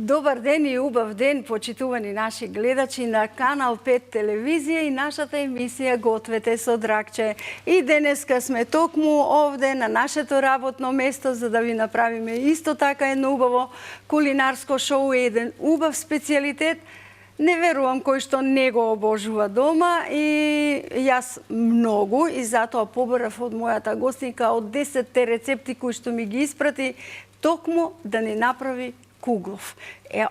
Добар ден и убав ден, почитувани наши гледачи на Канал 5 телевизија и нашата емисија Гответе со Драгче. И денеска сме токму овде на нашето работно место за да ви направиме исто така едно убаво кулинарско шоу, еден убав специјалитет. Не верувам кој што не го обожува дома и јас многу и затоа побарав од мојата гостинка од 10 рецепти кои што ми ги испрати токму да ни направи куглов.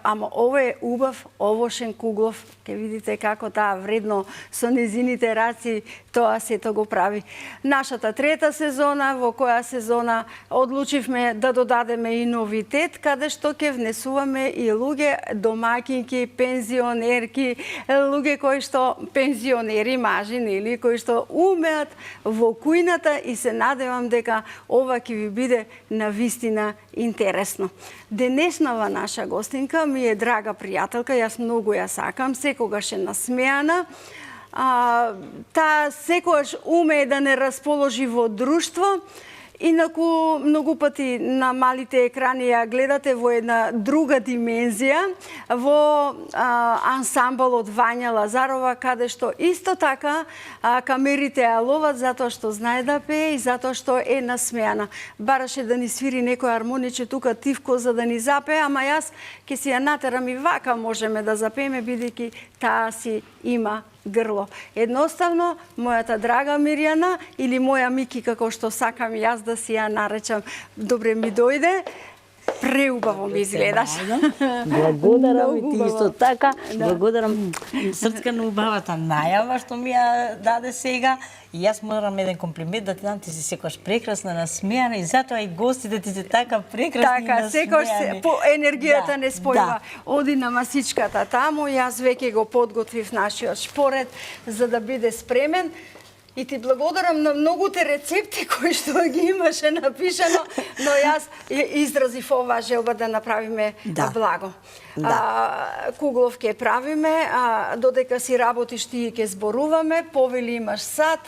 Ама ова е убав овошен куглов. Ке видите како таа вредно со незините раци тоа сето го прави. Нашата трета сезона, во која сезона одлучивме да додадеме и новитет, каде што ќе внесуваме и луѓе, домакинки, пензионерки, луѓе кои што пензионери, мажи, нели, кои што умеат во кујната и се надевам дека ова ќе ви биде навистина интересно. Денешнава наша гостинка ми е драга пријателка, јас многу ја сакам, секогаш е насмеана. Таа секогаш умее да не расположи во друштво. Инаку, многу пати на малите екрани ја гледате во една друга димензија, во ансамбл од Вања Лазарова, каде што исто така камерите ја ловат затоа што знае да пее и затоа што е насмеана. Бараше да ни свири некој армониче тука тивко за да ни запее, ама јас ќе си ја натерам и вака можеме да запееме, бидејќи таа си има грло. Едноставно, мојата драга Мирјана или моја Мики, како што сакам јас да си ја наречам, добре ми дојде. Преубаво ми изгледаш. Благодарам и ти исто така. Благодарам срцкано убавата најава што ми ја даде сега. И јас морам еден комплимент да ти дам, ти си секогаш прекрасна, насмеана и затоа и гостите ти се така прекрасни и насмеани. Така, секогаш по енергијата не спојува. Оди на масичката таму, јас веќе го подготвив нашиот шпоред за да биде спремен. И ти благодарам на многуте рецепти кои што ги имаше напишано, но јас изразив оваа желба да направиме благо. Куглов ќе правиме, додека си работиш ти ќе зборуваме, повели имаш сад,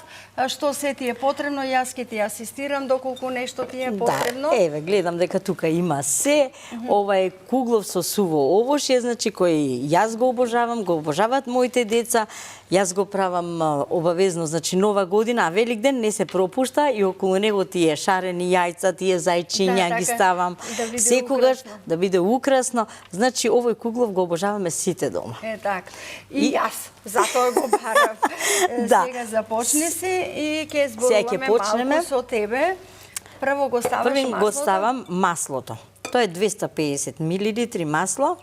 што се ти е потребно, јас ќе ти асистирам доколку нешто ти е потребно. Да, еве, гледам дека тука има се. Ова е куглов со суво овошје, значи кој јас го обожавам, го обожаваат моите деца. Јас го правам обавезно, значи Нова година, а Великден не се пропушта и околу него тие шарени јајца, тие зајчиња ги ставам секогаш да биде украсно. Значи овој куглов го обожаваме сите дома. Е така. И јас затоа го барав. Сега започни си и ќе зборуваме малку со тебе. Прво го ставаш маслото. Прво го ставам маслото. Тоа е 250 мл масло.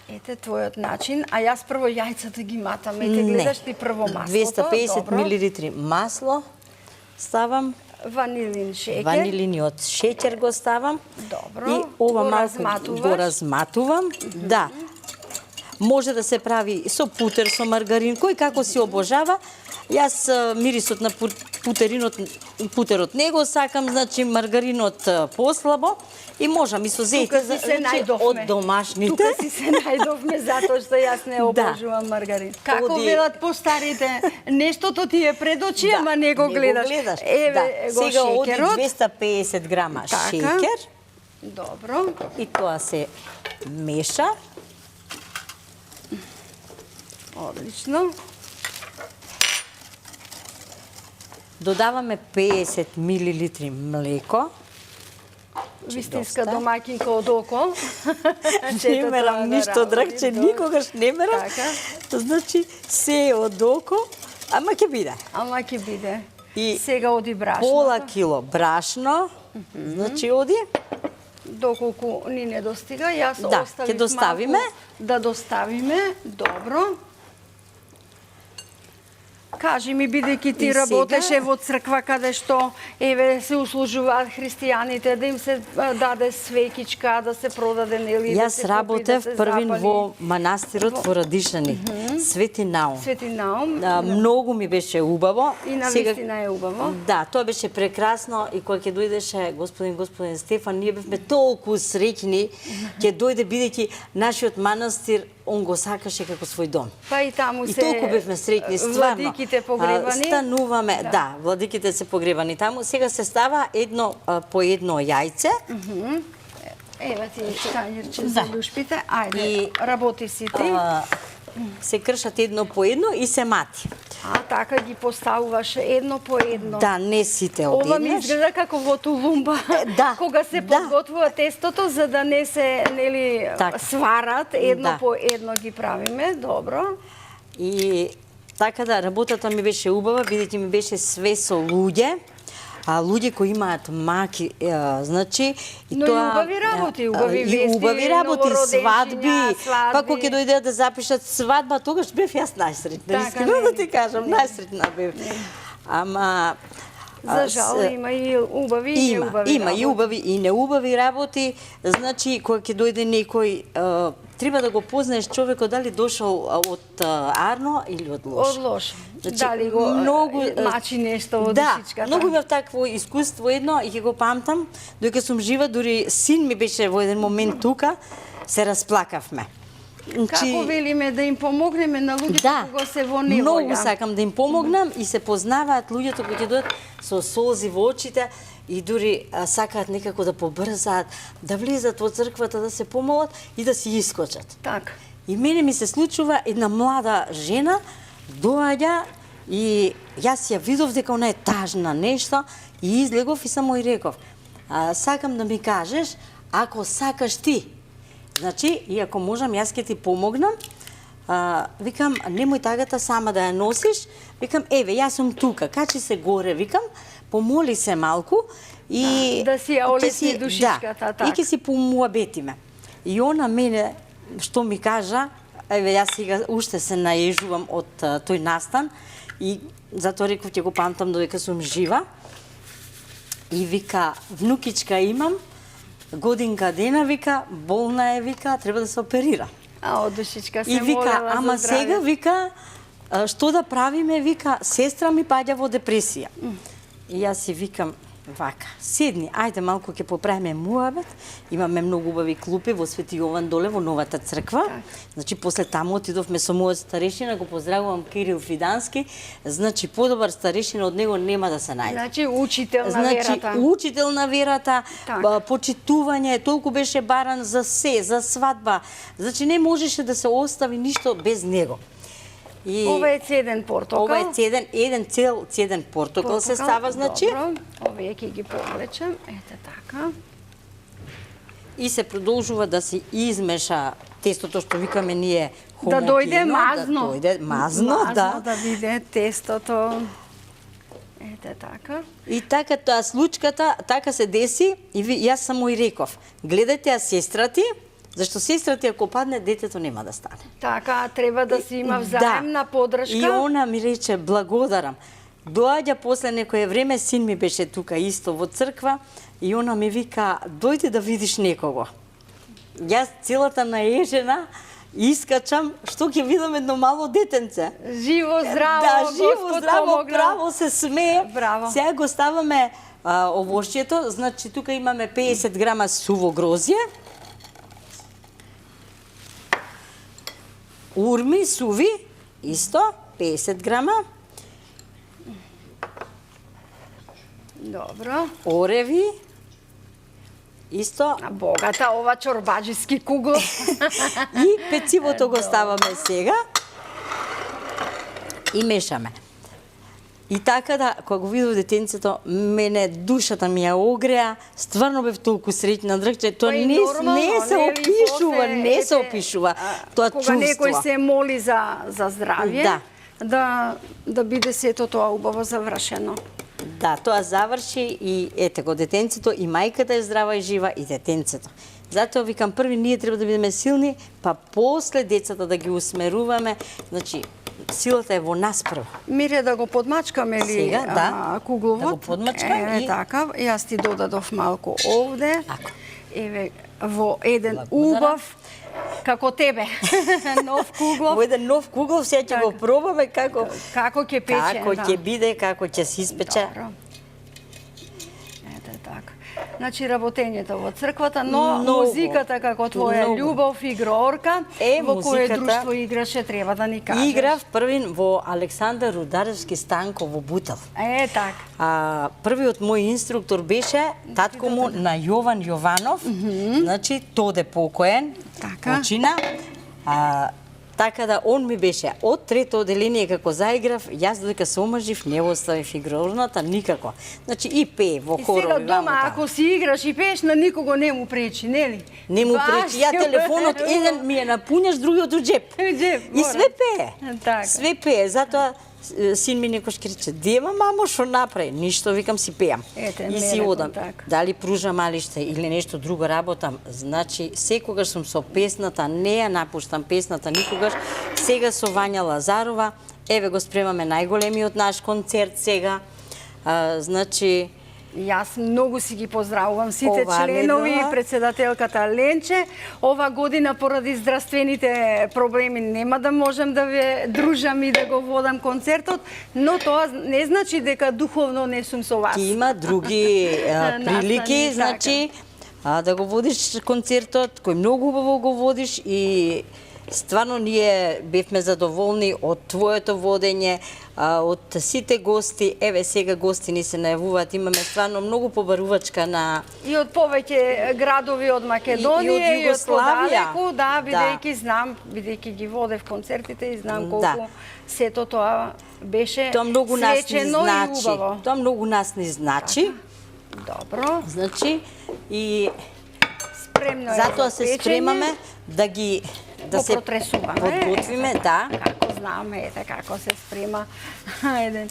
Ете твојот начин, а јас прво јајцата ги матам. Ете гледаш ти прво маслото. 250 мл масло ставам. Ванилин шеќер. Ванилиниот шеќер го ставам. Добро. И ова малку го разматувам. Да. Може да се прави со путер, со маргарин, кој како си обожава. Јас мирисот на путерот не го сакам, значи маргаринот послабо и можам и со зејтин од домашните. Тука си се најдовме затоа што јас не обожувам маргарин. Како велат постарите, нештото ти е пред очи, ама не го гледаш. Еве го сега оди шеќерот. 250 грама шеќер. Добро. И тоа се меша. Одлично. Додаваме 50 мл млеко. Вистинска домакинка од око. Не мерам ништо, Драгче, никогаш не мерам. Значи, се од око, ама ќе биде. Ама ќе биде. И сега оди брашно. Пола кило брашно, значи оди. Доколку ни не достига, јас оставив доставиме. Да доставиме, добро. Кажи ми, бидејќи ти работеше во црква каде што еве се услужуваат христијаните, да им се даде свеќичка, да се продаде нели да се Јас работев првин во манастирот во Радишани, Свети Наум. Свети Наум. Многу ми беше убаво. И навистина е убаво. Да, тоа беше прекрасно и кога ќе дојдеше господин Стефан, ние бевме толку среќни ќе дојде бидејќи нашиот манастир он го сакаше како свој дом. Па и таму се. И толку бевме среќни, стварно. Владиките погребани. Стануваме, да, владиките се погребани таму. Сега се става по едно јајце. Ева ти тањерче за Да. лушпите. Ајде, И- работи си ти. Се кршат едно по едно и се мати. А така ги поставуваш едно по едно. Да, не сите Ова ми одеднаш. изгледа како во тулумба, да, кога се да. подготвува тестото за да не се нели Така. сварат, едно Да. по едно ги правиме, добро. И така да, работата ми беше убава, бидејќи ми беше све со луѓе, луѓе кои имаат маки, значи и Но и убави работи, убави и вести, убави работи, новороденчиња, свадби, па кога ќе дојдеа да запишат свадба, тогаш бев јас најсреќна, Така, искрено да не. ти кажам, најсреќна бев. Ама За жал има и убави и неубави Има работи. и убави и неубави работи, значи кога ќе дојде некој треба да го познаеш човекот дали дошол од Арно или од Лош. Од лош. Значи, Дали го мачи нешто во да, душичката. многу имав такво искуство едно и ќе го памтам, додека сум жива, дури син ми беше во еден момент тука, се расплакавме. Како велиме да им помогнеме на луѓето Да, кога се во многу неволја. сакам да им помогнам и се познаваат луѓето кои ќе дојдат со солзи во очите и дури сакаат некако да побрзаат, да влезат во црквата, да се помолат и да си искочат. Така. И мене ми се случува една млада жена доаѓа и јас ја видов дека она е тажна нешто и излегов и само и реков, сакам да ми кажеш ако сакаш ти. Значи, и ако можам, јас ќе ти помогнам. Викам, немој тагата сама да ја носиш. Викам, еве, јас сум тука, качи се горе, викам, помоли се малку и... Да си ја ќе олесни си- душичката, да, и ќе си помуабетиме. И она мене, што ми кажа, еве, јас сега уште се наежувам од тој настан и затоа реков ќе го памтам додека сум жива. И вика, внукичка имам, годинка дена, вика, болна е, вика, треба да се оперира. А од душичка се И вика, молела за ама здравје. сега, вика, што да правиме, вика, сестра ми паѓа во депресија. И јас си викам, вака, седни, ајде малку ќе поправиме муабет, имаме многу убави клупи во Свети Јован доле во новата црква. Значи после таму отидовме со мојот старешина, го поздравувам Кирил Фидански. Значи подобар старешина од него нема да се најде. Значи учител на Значи, верата. учител на верата, Така. почитување, толку беше баран за се, за свадба. Значи, не можеше да се остави ништо без него. И Ова е цеден портокал. ова е еден цел цеден портокал се става, значи, Добро, овие ќе ги повлечем, ете така. и се продолжува да се измеша тестото што викаме ние Да дојде хомогено, мазно. Да дојде мазно, да. да биде тестото. Ете така. И така тоа случката, така се деси и јас само и реков, гледајте ја сестра ти, зашто сестра ти ако падне, детето нема да стане. Така, треба да се има взаемна подршка. И она ми рече, благодарам. Доаѓа после некое време, син ми беше тука исто во црква, и она ми вика, дојди да видиш некого. Јас целата наежена, искачам, што ќе видам едно мало детенце. Живо, здраво, Да, живо, Господ здраво, помогна. право се смее. Браво. Сега го ставаме овошјето, значи тука имаме 50 грама суво грозје, урми суви, исто, 50 грама, Добро. ореви, исто, А богата ова чорбаџиски кугл. и пецивото го ставаме сега и мешаме. И така да, кога го видов детенцето, мене душата ми ја огреа, стварно бев толку среќна, дргче, тоа Па и не нормално, се нели, опишува, после, не се ете, опишува тоа Кога чувство. некој се моли за здравје, Да. да биде сето тоа убаво завршено. Да, тоа заврши и ете го детенцето, и мајката е здрава и жива, и детенцето. Затоа викам, први ние треба да бидеме силни, па после децата да ги усмеруваме, значи силата е во нас прво. Мире да го подмачкаме ли Сега, да. кугловот? Да го подмачкам и- така, јас ти додадов малку овде. Ако. Еве во еден Благодарам. убав како тебе. Нов куглов. Во еден нов куглов, сега ќе го пробаме како Како ќе пече, како да. ќе биде, како ќе се испече. Добро. Ете така. значи работењето во црквата, но Многу. музиката како твоја Многу. љубов и грорка, во кое музиката- друштво играше, треба да ни кажеш. Играв првин во Александар Рударевски станко во Бутел. Така. Првиот мој инструктор беше татко му на Јован Јованов, значи тоде покоен, Така. почина. Така да он ми беше од трето оделение како заиграв, јас додека се омажив не оставив игрорната никако. Значи и пее во И сега хорови дома, ваму таму. ако си играш и пееш, на никого не му пречи, нели? Не му Баш пречи, ја телефонот еден ми е напуњаш, другиот у джеп. Джеп, И мора. све пее. Така. Све пее, затоа син ми некош ке рече, дема мамо што направи? Ништо, викам си пеам. Ете, И ме си рекол одам. така. Дали пружам малиште или нешто друго работам, значи секогаш сум со песната, не ја напуштам песната никогаш. Сега со Вања Лазарова, еве го спремаме најголемиот наш концерт сега. Значи, Јас многу си ги поздравувам сите Ова членови и недела. председателката Ленче. Ова година поради здравствените проблеми нема да можам да ве дружам и да го водам концертот, но тоа не значи дека духовно не сум со вас. Ти има други прилики, Настани, значи да го водиш концертот, кој многу убаво го водиш и стварно ние бевме задоволни од твоето водење, од сите гости. Еве сега гости ни се најавуваат, имаме стварно многу побарувачка на И од повеќе градови од Македонија И од Југославија. подалеку, да, бидејќи знам, бидејќи ги водев концертите и знам колку сето тоа беше тоа многу нас ни свечено и значи. убаво. Тоа многу нас ни значи. Добро, Значи и спремно е затоа за се печење. спремаме да ги да се Попротресуваме. подготвиме, да. Како знаме, ете како се спрема еден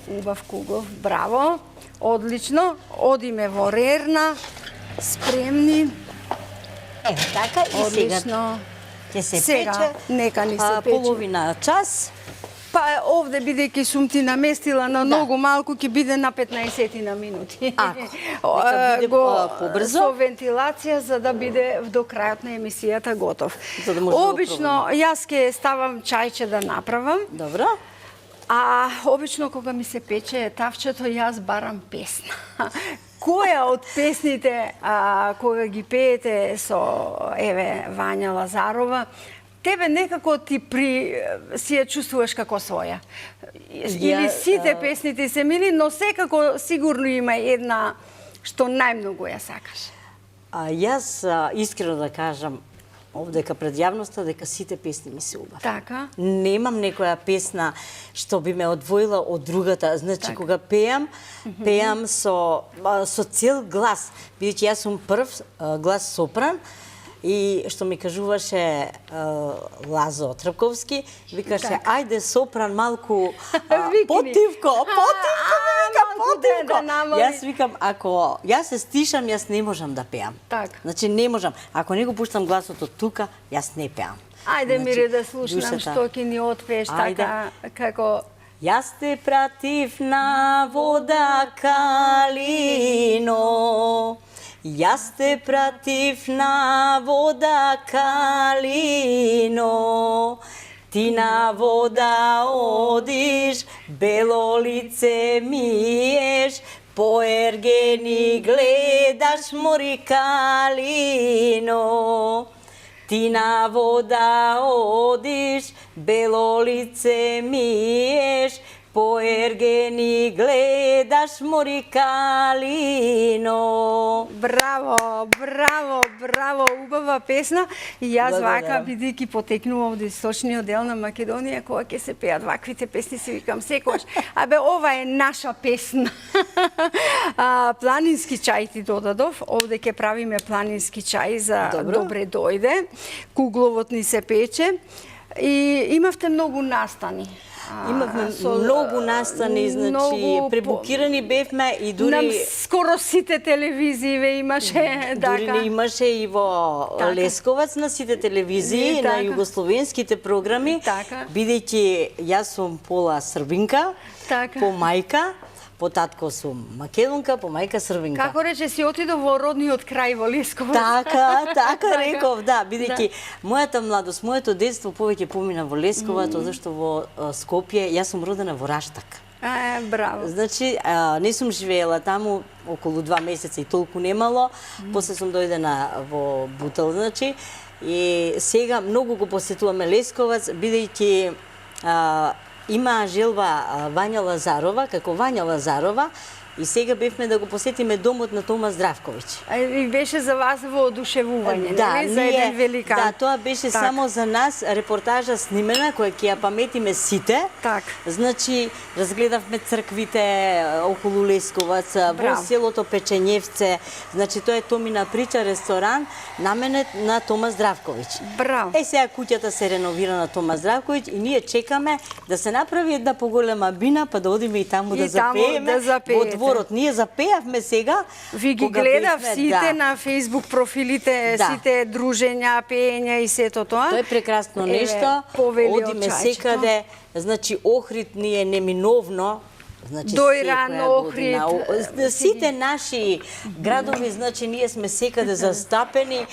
убав кугов. Браво, одлично. Одиме во Рерна, спремни. Еве така и сега Одлично. ќе се Сега, пече. нека ни се пече. Половина час. Па овде бидејќи сум ти наместила на многу малку, ќе биде на 15 на минути. Ако, нека биде побрзо. Со вентилација за да биде до крајот на емисијата готов. За да може да го Обично јас ќе ставам чајче да направам. Добро. А обично кога ми се пече тавчето, јас барам песна. Која од песните кога ги пеете со еве Вања Лазарова, тебе некако си ја чувствуваш како своја? Или сите песните се мили, но секако сигурно има една што најмногу ја сакаш. Јас искрено да кажам овдека пред јавноста дека сите песни ми се убави. Така? Немам некоја песна што би ме одвоила од другата. Значи, кога пеам, пеам со цел глас. Бидејќи јас сум прв глас сопран, и што ми кажуваше Лазо Трпковски, викаше, ајде сопран малку потивко, потивко. Јас викам, ако јас се стишам, јас не можам да пеам. Така. Значи не можам. Ако не го пуштам гласот од тука, јас не пеам. Ајде, Мире, да слушнам душата. што ќе ни отпееш така, како... Јас те пратив на вода Калино, јас те пратив на вода Калино, ти на вода одиш, бело лице миеш, по ергени гледаш мори Калино. Ти на вода одиш, бело лице миеш, по ергени гледаш мори Калино. Браво, браво, браво, убава песна. И јас вака, бидејќи потекнувам од источниот дел на Македонија, кога ќе се пеат ваквите песни, си викам секогаш, абе, ова е наша песна. Планински чај ти додадов, овде ќе правиме планински чај за добре дојде. Кугловот ни се пече. И имавте многу настани. Имавме многу настани, значи пребукирани бевме и дури... На скоро сите телевизии ве имаше, Дури не имаше и во Лесковац на сите телевизии, на југословенските програми, бидејќи јас сум пола србинка, по мајка, по татко сум македонка, по мајка србинка. Како рече, си отидов во родниот крај во Лесковац? Така реков, да, бидејќи мојата младост, моето детство повеќе помина во Лесковац, одошто во Скопје, јас сум родена во Раштак. Браво. Значи, не сум живеела таму околу 2 месеца и толку немало. После сум дојдена во Бутел, значи. И сега многу го посетуваме Лесковац, бидејќи има желба Вања Лазарова, како Вања Лазарова, и сега бевме да го посетиме домот на Тома Здравковиќ. И беше за вас воодушевување, нели? За еден великан. Да, тоа беше само за нас репортажа снимена, која ќе ја паметиме сите. Так. Значи, разгледавме црквите околу Лесковац, во селото Печењевце. Значи, тоа е Томина прича, ресторан, наменет на Тома Здравковиќ. Браво. Сега куќата се реновира на Тома Здравковиќ и ние чекаме да се направи една поголема бина, па да одиме и таму да запееме. Во дворот. Ние запеавме сега. Ви ги гледав сите на Facebook профилите, сите дружења, пеења и сето тоа. Тоа е прекрасно нешто. Одиме секаде, значи Охрид ни е неминовно. Значи, Дојран, Охрид. Сите наши градови, значи ние сме секаде застапени.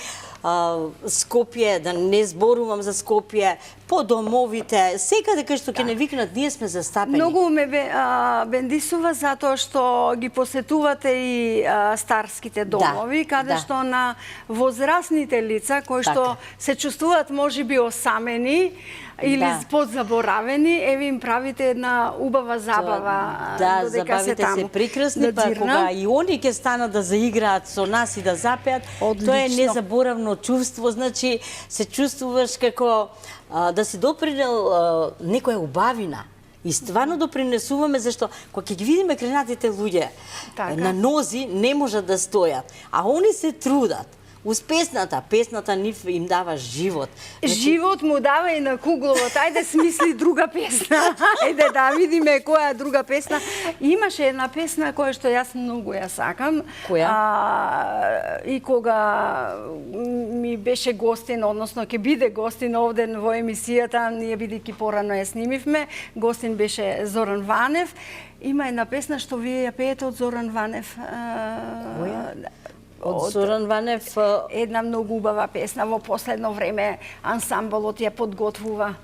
Скопје, да не зборувам за Скопје, по домовите, секаде кај што ќе не викнат, ние сме застапени. Многу ме бендисува затоа што ги посетувате и старските домови, каде што на возрастните лица кои што се чувствуваат можеби осамени или подзаборавени, еве им правите една убава забава. Да, забавите се прекрасни, па кога и они ќе станат да заиграат со нас и да запеат, тоа е незаборавно чувство, значи се чувствуваш како да си допринел некоја убавина. И стварно допринесуваме, зашто кога ќе ги видиме кренатите луѓе на нози, не можат да стојат, а они се трудат. Уз песната нив им дава живот. Живот му дава и на Кугловот. Ајде смисли друга песна. Ајде да видиме која друга песна. Имаше една песна која што јас многу ја сакам. Која? И кога ми беше гостин, односно ќе биде гостин овде во емисијата, ние бидејќи порано ја снимивме, гостин беше Зоран Ванев. Има една песна што вие ја пеете од Зоран Ванев. Која? Од Зоран Ванев. Една многу убава песна, во последно време ансамблот ја подготвува.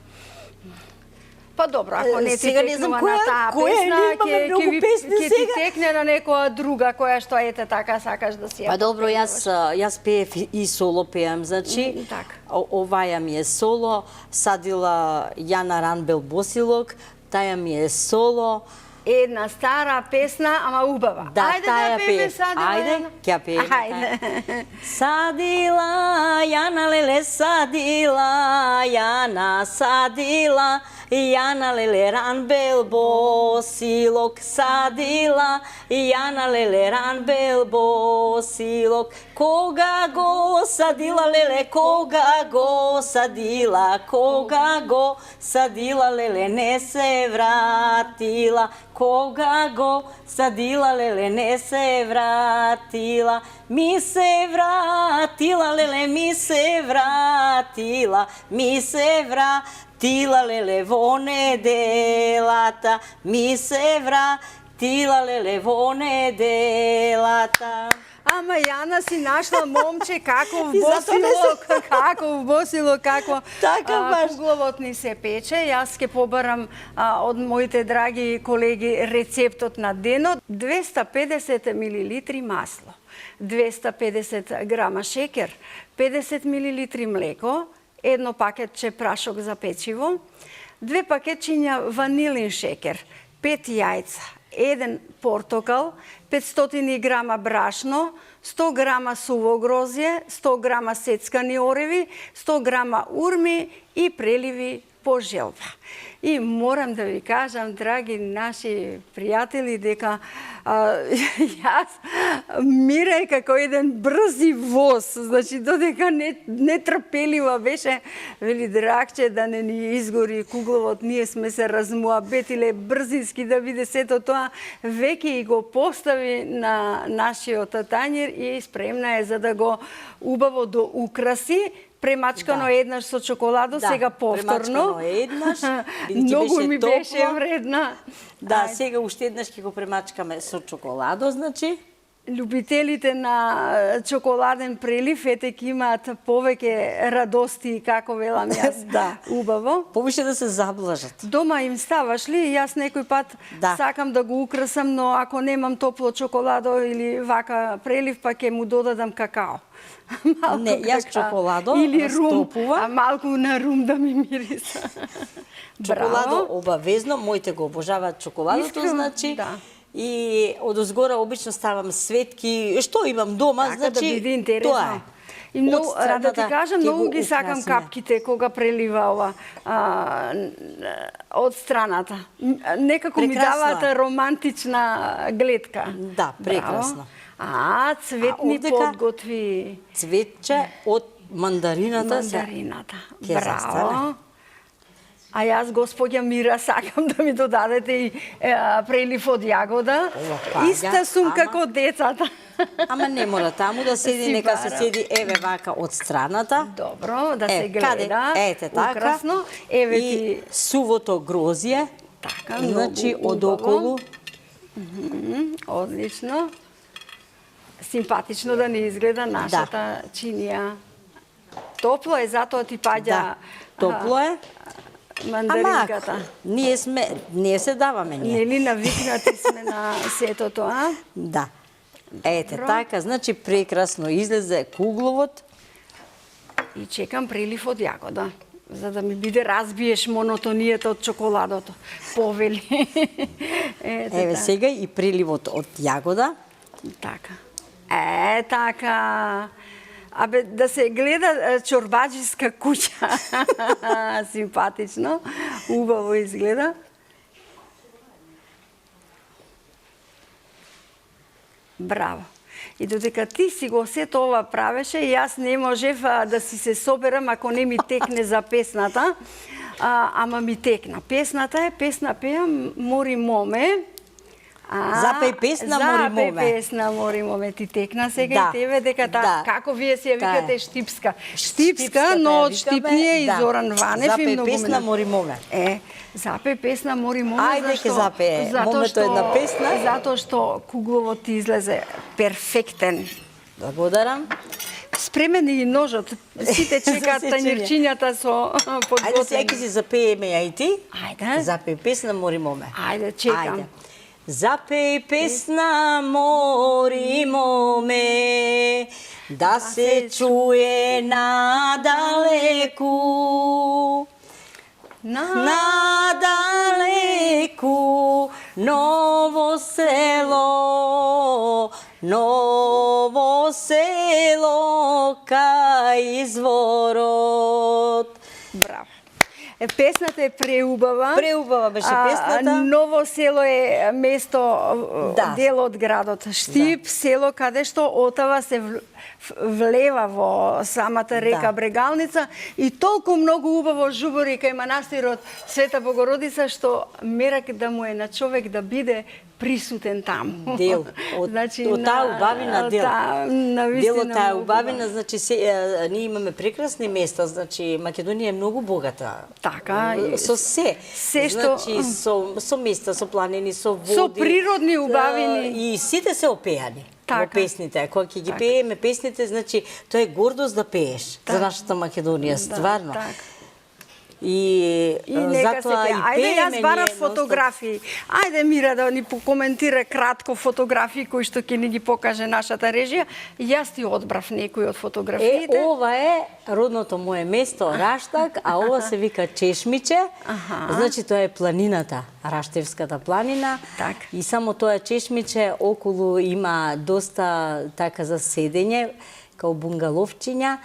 Па добро, ако не ти текнува на таа песна, ќе ти текне на некоја друга која што ете така сакаш да си ја. Па добро, јас пеев и соло пеам, значи. Оваја ми е соло, садила Јана Ранбел Босилок, таја ми е соло. Една стара песна, ама убава. Да, ајде да пееме садила. Ајде, ќе пееме. Садила, Јана леле, садила, Јана садила, Јана леле Ранбел Босилок, садила, Јана леле Ранбел Босилок. Кога го садила леле, кога го садила, кога го садила леле, не се вратила. Кога го садила леле, не се вратила. Ми се вратила леле, ми се вратила, ми се вратила леле во неделата, ми се вратила леле во неделата. Ама Јана си нашла момче каков босилок, како Кугловот ни се пече. Јас ќе побарам од моите драги колеги рецептот на денот. 250 мл масло, 250 грама шекер, 50 мл млеко, едно пакетче прашок за печиво, 2 пакетчиња ванилин шекер, 5 јајца, 1 портокал, 500 грама брашно, 100 грама суво грозје, 100 грама сецкани ореви, 100 грама урми и преливи по желба. И морам да ви кажам, драги наши пријатели, дека јас мирај како еден брзи воз, значи додека нетрпелива беше, вели Драгче да не ни изгори Кугловот, ние сме се размуабетиле брзински да биде сето тоа, веќе и го постави на нашиот тањер и спремна е за да го убаво доукраси. Премачкано еднаш со чоколадо, сега повторно. Премачкано еднаш, многу ми беше вредна. Да, сега уште еднаш ќе го премачкаме со чоколадо, значи. Любителите на чоколаден прелив, етек имаат повеќе радости, како велам јас. Да. Убаво. Повише да се заблажат. Дома им ставаш ли? Јас некој пат сакам да го украсам, но ако немам топло чоколадо или вака прелив, па ќе му додадам какао. Не, јас чоколадо или рум, растопувам. а малку на рум да ми мириса. Чоколадо обавезно, моите го обожаваат чоколадото, Искрено, значи. да. И одозгора обично ставам светки, што имам дома, Така, значи да биде интересно. тоа е. И многу, Од страната да ти кажам, ќе многу го ги сакам украсиме. капките кога прелива ова од страната. Некако ми Прекрасно даваат е. романтична гледка. Да, прекрасно. Браво. Цветни овдека подготви. Цветче од мандарината. Мандарината. Ќе застане. Браво. А јас, господја Мира, сакам да ми додадете и прелив од јагода. Ова паѓа, Иста сум ама- како децата. Ама не мора таму да седи, Си нека се бара. седи еве вака од страната. Добро, да се каде? гледа. Ете така. Украсно. Еве И ти сувото грозје. така, Значи многу од убаво. околу. Одлично. Симпатично да не изгледа нашата чинија. Топло е, затоа ти паѓа Да, топло е. мандаринката. Ние се даваме ние. Нели навикнати сме на сето тоа? Да. Ете Добро. така, значи прекрасно излезе кугловот. И чекам прилив од јагода, за да ми биде разбиеш монотонијата од чоколадото. Повели. Ете Еве така. сега и приливот од јагода. Така. Така. Абе, да се гледа чорбаџиска куќа. Симпатично. Убаво изгледа. Браво. И додека ти си го сето ова правеше, јас не можев да си се соберам ако не ми текне за песната. Ама ми текна. Песната е, песна пеам Мори моме. Запеј песна Мори моме. Запеј песна Мори моме. Ти текна сега Да, и тебе дека да. како вие си ја Таа викате е. Штипска. Штипската Штипска, но ја од викаме, Штипнија и да. Зоран Ванев и Запеј многу песна мене. Мори моме. Запеј песна Мори моме. Ајде ќе запее. Момето е една песна. Затоа што кугловот ти излезе перфектен. Благодарам. Спремен и ножот. Сите чекаат За сечење. тањирчињата со Ајде подготвени. сега ќе си запееме ја и ти. Ајде. Запеј песна Мори моме. Ајде, чекам. Ајде. Запеј песна Мори моме, да се чуе надалеку. Надалеку, ново село кај изворот. Браво. Песната е преубава. Преубава беше песната. Ново село е место, Да. дел од градот Штип, село каде што отава се влева во самата река Да. Брегалница и толку многу убаво жубори кај манастирот Света Богородица што мерак да му е на човек да биде присутен таму. Дел од таа убавина дел. Дел од таа убавина, значи ние имаме прекрасни места, значи Македонија е многу богата. Така, Со се. се што- Значи со места, со планини, со води. Со природни убавини. И сите се опеани. Во Така. песните, кога ќе ги пееме песните, значи тоа е гордост да пееш за нашата Македонија, стварно. така. И нека се затоа пее. и Ајде, пееме јас барам ние фотографии. Ајде, Мира, да ни покоментира кратко фотографии кои што ќе ни ги покаже нашата режија. Јас ти одбрав некои од фотографиите. ова е родното мое место, Раштак, а ова се вика Чешмиче. Значи, тоа е планината, Раштевската планина. Така. И само тоа Чешмиче, околу има доста така за седење, као бунгаловчиња,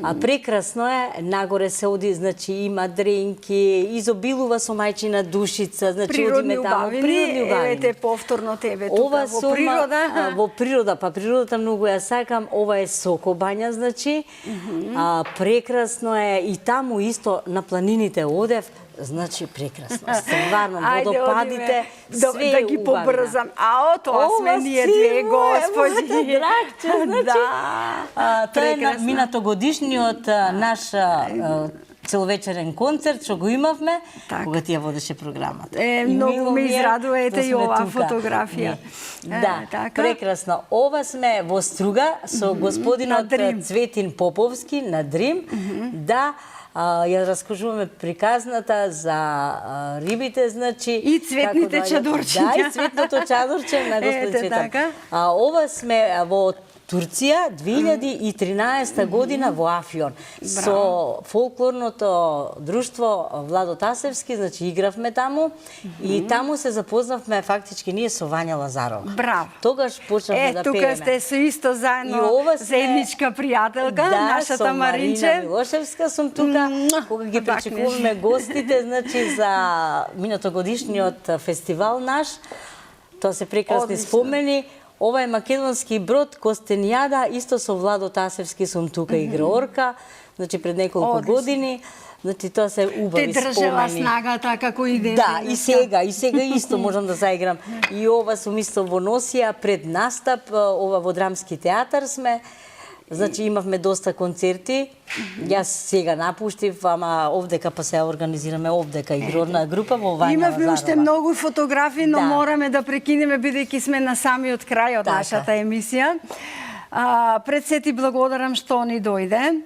а прекрасно е, нагоре се оди, значи има дренки, изобилува со мајчина душица, значи Природни одиме таму, убавини, природни убавини. еве те повторно тебе тука Ова во природа. Во природа, па природата многу ја сакам. Ова е Сокобања, значи. Прекрасно е и таму исто на планините одев, значи прекрасно. Стварно, водопадите, све да ги убавина. побрзам. А тоа сме Ова ние си две моје, господи. моето драгче, значи. Да. Тоа е Прекрасно. минатогодишниот наш целовечерен концерт што го имавме, Так. кога ти ја водеше програмата. Многу ме израдува ете и сме оваа тука. фотографија. Да, така. прекрасно. Ова сме во Струга со господинот На Дрим. Цветин Поповски на Дрим. Да, ја раскажуваме приказната за рибите, значи... И цветните чадорчиња. Да, и цветното чадорче на господин Ете, Цветан. така. Ова сме во Турција 2013 година во Афјон со фолклорното друштво Владо Тасевски, значи игравме таму и таму се запознавме фактички ние со Вања Лазарова. Браво. Тогаш почнавме да пееме. Тука сте со исто И заедно ова сме- заедничка пријателка, нашата со Марина Маринче. Милошевска сум тука, кога ги Бакнеш. пречекуваме гостите, значи за минатогодишниот фестивал наш. Тоа се прекрасни Одлично. спомени. Ова е македонски брод Костенијада, исто со Владо Тасевски сум тука играорка, значи пред неколку Одлично. години. Значи тоа се Те убави држела спомени. снагата како и ден. Да, и сега исто можам да заиграм. И ова сум исто во носија пред настап, ова во Драмски театар сме. Значи имавме доста концерти. Јас сега напуштив, ама овдека па се организираме овдека игрорна група во Вања Имавме Лазарова. уште многу фотографии, но Да. мораме да прекинеме бидејќи сме на самиот крај од Така. нашата емисија. Пред се ти благодарам што ни дојде.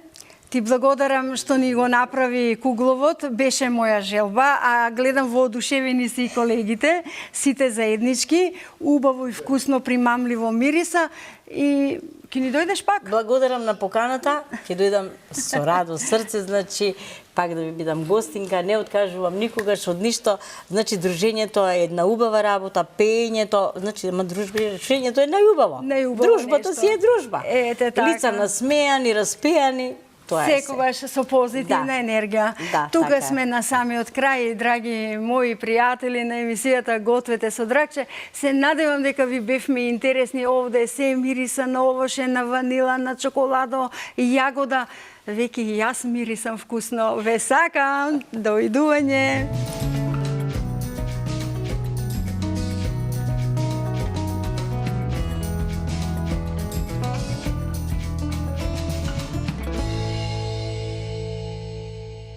Ти благодарам што ни го направи кугловот, беше моја желба, а гледам воодушевени си и колегите, сите заеднички, убаво и вкусно, примамливо мириса и ќе ни дојдеш пак. Благодарам на поканата, ќе дојдам со радост срце, значи пак да ви бидам гостинка, не откажувам никогаш од ништо. Значи дружењето е една убава работа, пеењето, значи ама дружењето е најубаво. Најубаво Дружбата нешто. си е дружба. Ете така. Лица насмеани, распеани, тоа е се. Секогаш со позитивна Да. енергија. Да, Тука така е. сме на самиот крај, драги мои пријатели на емисијата Гответе со Дракче. Се надевам дека ви бевме интересни. Овде се мириса на овоше, на ванила, на чоколадо, јагода. Веќе и јас мирисам вкусно. Ве сакам. Дојдување.